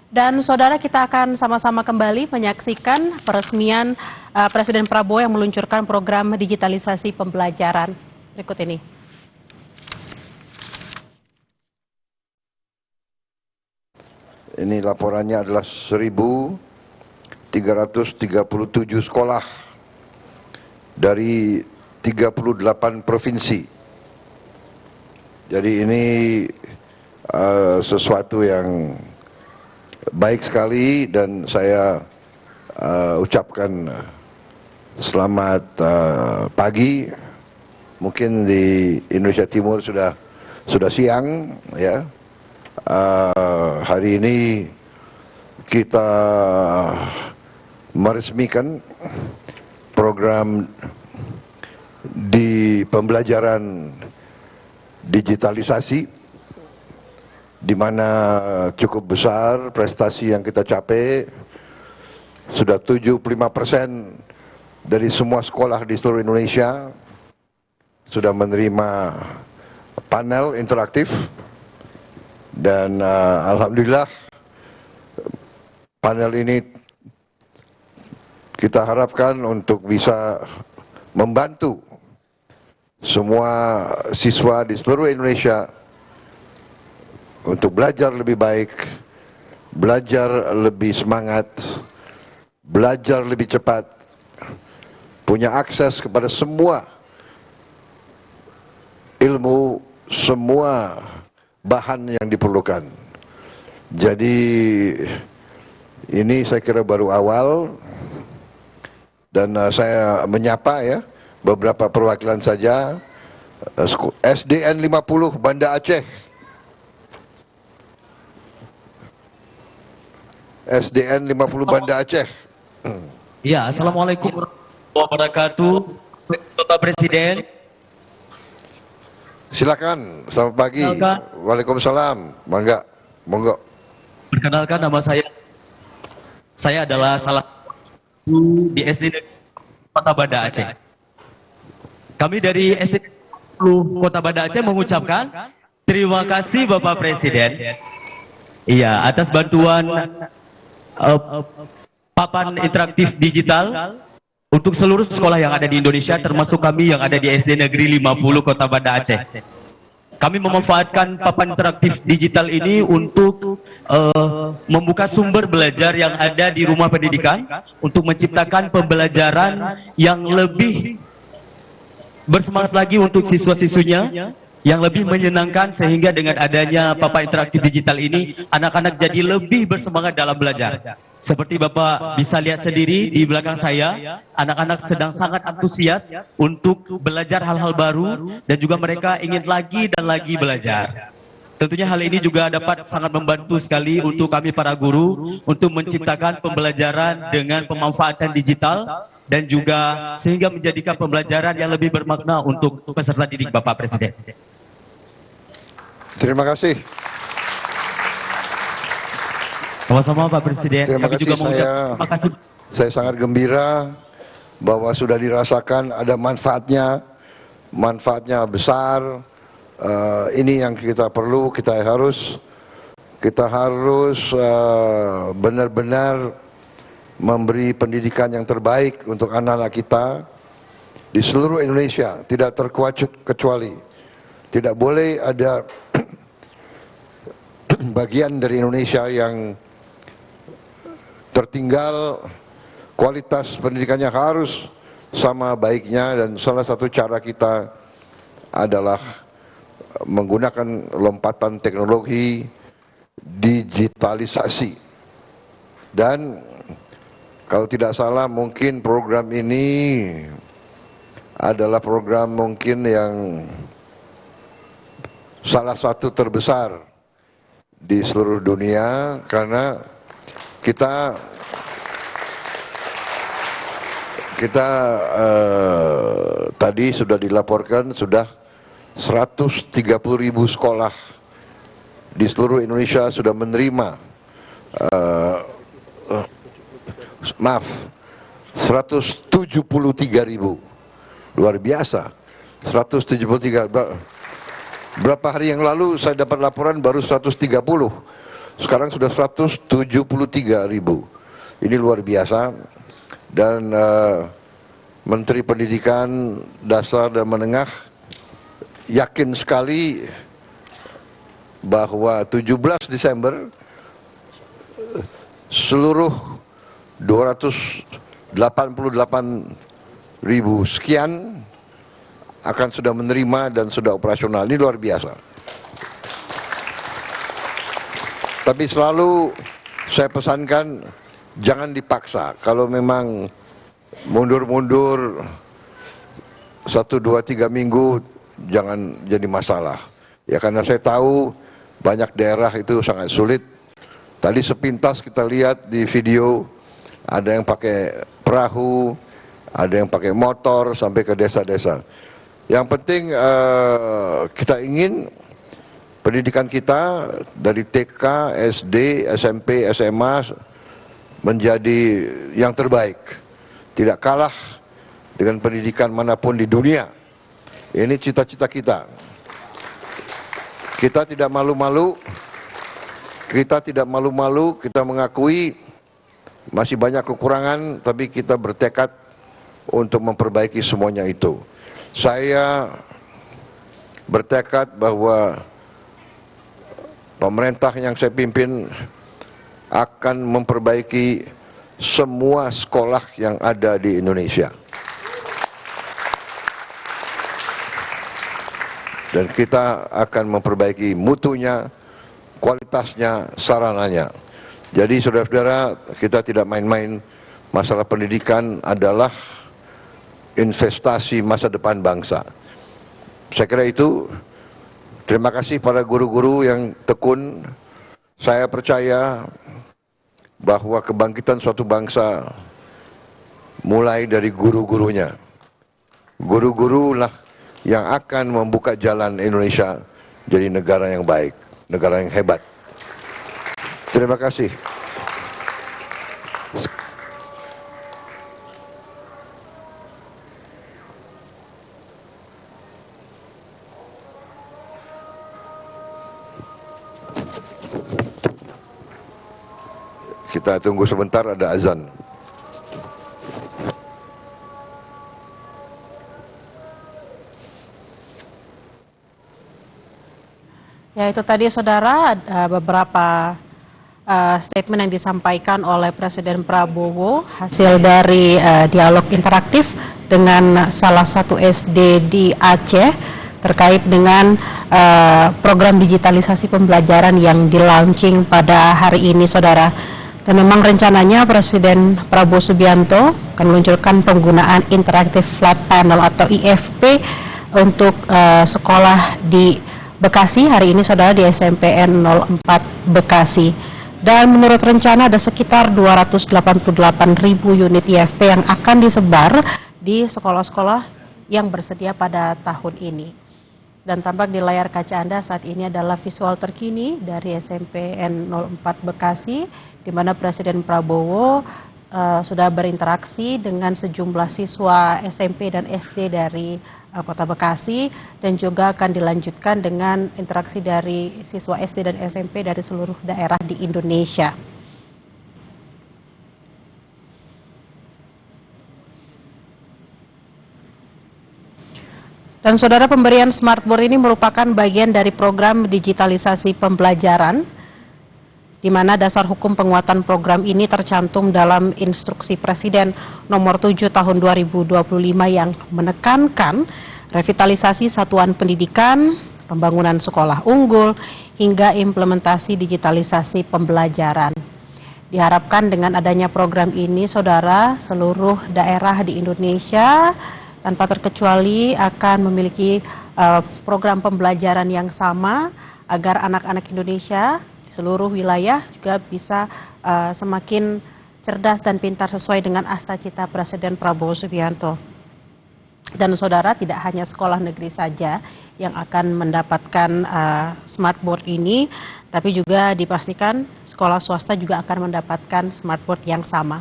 Dan saudara, kita akan sama-sama kembali menyaksikan peresmian Presiden Prabowo yang meluncurkan program digitalisasi pembelajaran. Berikut ini. Ini laporannya adalah 1.337 sekolah dari 38 provinsi. Jadi ini sesuatu yang baik sekali dan saya ucapkan selamat pagi. Mungkin di Indonesia Timur sudah siang ya. Hari ini kita meresmikan program di pembelajaran digitalisasi, di mana cukup besar prestasi yang kita capai. Sudah 75% dari semua sekolah di seluruh Indonesia sudah menerima panel interaktif, dan alhamdulillah panel ini kita harapkan untuk bisa membantu semua siswa di seluruh Indonesia untuk belajar lebih baik, belajar lebih semangat, belajar lebih cepat, punya akses kepada semua ilmu, semua bahan yang diperlukan. Jadi ini saya kira baru awal, dan saya menyapa ya beberapa perwakilan saja. SDN 50 Banda Aceh, SDN 50 Banda Aceh. Ya, Assalamualaikum warahmatullahi wabarakatuh, Bapak Presiden. Silakan, selamat pagi. Waalaikumsalam. Monggo. Perkenalkan, nama saya adalah salah satu di SD Kota Banda Aceh. Kami dari SD Kota Banda Aceh mengucapkan terima kasih Bapak Presiden. Iya, atas bantuan papan interaktif digital untuk seluruh sekolah yang ada di Indonesia, termasuk kami yang ada di SD Negeri 50 Kota Banda Aceh. Kami memanfaatkan papan interaktif digital ini untuk membuka sumber belajar yang ada di rumah pendidikan untuk menciptakan pembelajaran yang lebih bersemangat lagi untuk siswa-siswinya, yang lebih menyenangkan, sehingga dengan adanya papan interaktif digital ini anak-anak jadi lebih bersemangat dalam belajar. Seperti Bapak bisa lihat sendiri di belakang saya, anak-anak sedang sangat antusias untuk belajar hal-hal baru, dan juga mereka ingin lagi dan lagi belajar. Tentunya hal ini juga dapat sangat membantu sekali untuk kami para guru untuk menciptakan pembelajaran dengan pemanfaatan digital, dan juga sehingga menjadikan pembelajaran yang lebih bermakna untuk peserta didik Bapak Presiden. Terima kasih. Sama-sama Pak Presiden. Terima kasih. Terima kasih. Saya sangat gembira bahwa sudah dirasakan ada manfaatnya besar. Ini yang kita perlu, kita harus benar-benar memberi pendidikan yang terbaik untuk anak-anak kita di seluruh Indonesia, tidak terkecuali. Tidak boleh ada bagian dari Indonesia yang tertinggal. Kualitas pendidikannya harus sama baiknya, dan salah satu cara kita adalah menggunakan lompatan teknologi digitalisasi. Dan kalau tidak salah mungkin program ini adalah program mungkin yang salah satu terbesar di seluruh dunia, karena kita tadi sudah dilaporkan sudah 130.000 sekolah di seluruh Indonesia sudah menerima 173.000, luar biasa. 173. Berapa hari yang lalu saya dapat laporan baru 130. sekarang sudah 173.000. Ini luar biasa. Dan Menteri Pendidikan Dasar dan Menengah yakin sekali bahwa 17 Desember seluruh 288.000 sekian akan sudah menerima dan sudah operasional. Ini luar biasa. Tapi selalu saya pesankan, jangan dipaksa. Kalau memang mundur-mundur 1, 2, 3 minggu, jangan jadi masalah. Ya, karena saya tahu banyak daerah itu sangat sulit. Tadi sepintas kita lihat di video, ada yang pakai perahu, ada yang pakai motor sampai ke desa-desa. Yang penting kita ingin pendidikan kita dari TK, SD, SMP, SMA menjadi yang terbaik. Tidak kalah dengan pendidikan manapun di dunia. Ini cita-cita kita. Kita tidak malu-malu. Kita tidak malu-malu, kita mengakui masih banyak kekurangan, tapi kita bertekad untuk memperbaiki semuanya itu. Saya bertekad bahwa pemerintah yang saya pimpin akan memperbaiki semua sekolah yang ada di Indonesia. Dan kita akan memperbaiki mutunya, kualitasnya, sarananya. Jadi saudara-saudara, kita tidak main-main. Masalah pendidikan adalah investasi masa depan bangsa. Saya kira itu. Terima kasih pada guru-guru yang tekun. Saya percaya bahwa kebangkitan suatu bangsa mulai dari guru-gurunya. Guru-gurulah yang akan membuka jalan Indonesia jadi negara yang baik, negara yang hebat. Terima kasih. Kita tunggu sebentar, ada azan. Ya, itu tadi saudara beberapa statement yang disampaikan oleh Presiden Prabowo hasil dari dialog interaktif dengan salah satu SD di Aceh terkait dengan program digitalisasi pembelajaran yang di-launching pada hari ini, saudara. Dan memang rencananya Presiden Prabowo Subianto akan meluncurkan penggunaan Interactive Flat Panel atau IFP untuk sekolah di Bekasi hari ini, saudara, di SMPN 04 Bekasi. Dan menurut rencana ada sekitar 288.000 unit IFP yang akan disebar di sekolah-sekolah yang bersedia pada tahun ini. Dan tampak di layar kaca Anda saat ini adalah visual terkini dari SMPN 04 Bekasi, di mana Presiden Prabowo sudah berinteraksi dengan sejumlah siswa SMP dan SD dari Kota Bekasi, dan juga akan dilanjutkan dengan interaksi dari siswa SD dan SMP dari seluruh daerah di Indonesia. Dan saudara, pemberian smartboard ini merupakan bagian dari program digitalisasi pembelajaran, di mana dasar hukum penguatan program ini tercantum dalam Instruksi Presiden nomor 7 tahun 2025 yang menekankan revitalisasi satuan pendidikan, pembangunan sekolah unggul, hingga implementasi digitalisasi pembelajaran. Diharapkan dengan adanya program ini, saudara, seluruh daerah di Indonesia tanpa terkecuali akan memiliki program pembelajaran yang sama agar anak-anak Indonesia di seluruh wilayah juga bisa semakin cerdas dan pintar sesuai dengan asta-cita Presiden Prabowo Subianto. Dan saudara, tidak hanya sekolah negeri saja yang akan mendapatkan smartboard ini, tapi juga dipastikan sekolah swasta juga akan mendapatkan smartboard yang sama.